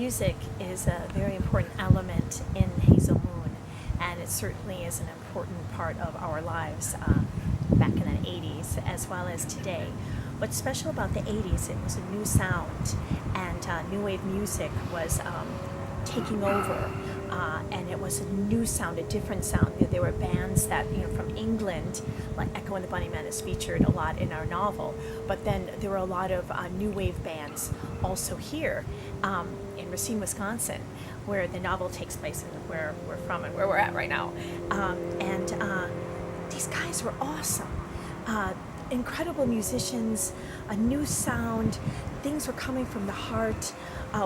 Music is a very important element in Hazel Moon, and it certainly is an important part of our lives back in the 80s as well as today. What's special about the 80s, it was a new sound, and new wave music was taking over, and it was a new sound, a different sound. There were bands that, from England, like Echo and the Bunnymen is featured a lot in our novel, but then there were a lot of new wave bands also here in Racine, Wisconsin, where the novel takes place and where we're from and where we're at right now. And these guys were awesome. Incredible musicians, a new sound, things were coming from the heart.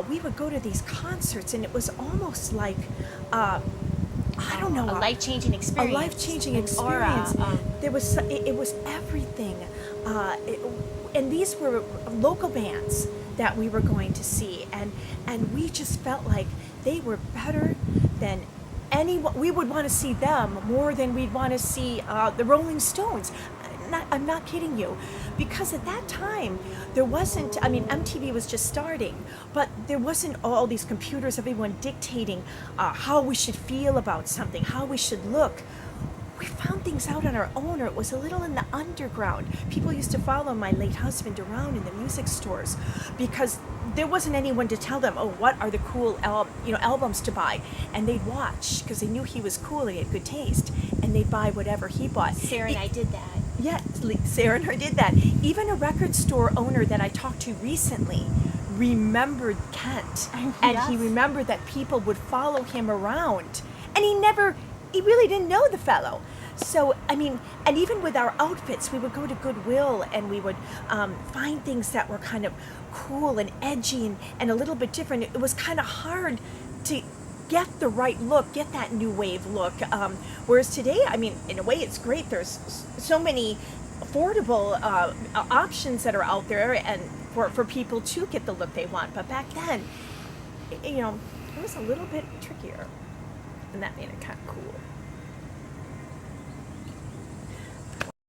We would go to these concerts and it was almost like, I don't know. A life-changing experience. A life-changing experience. There was, it was everything. And these were local bands that we were going to see, and we just felt like they were better than anyone. We would want to see them more than we'd want to see the Rolling Stones. I'm not kidding you, because at that time there wasn't, MTV was just starting, but there wasn't all these computers, everyone dictating how we should feel about something, how we should look. We found things out on our own, or it was a little in the underground. People used to follow my late husband around in the music stores because there wasn't anyone to tell them, oh, what are the cool albums to buy, and they'd watch because they knew he was cool, he had good taste, and they'd buy whatever he bought. Sarah and I did that. Yeah, Sarah and I did that. Even a record store owner that I talked to recently remembered Kent, and Yes. he remembered that people would follow him around, and he really didn't know the fellow. So, and even with our outfits, we would go to Goodwill and we would find things that were kind of cool and edgy and a little bit different. It was kind of hard to get the right look, get that new wave look. Whereas today, in a way, it's great. There's so many affordable options that are out there, and for people to get the look they want. But back then, it was a little bit trickier, and that made it kind of cool.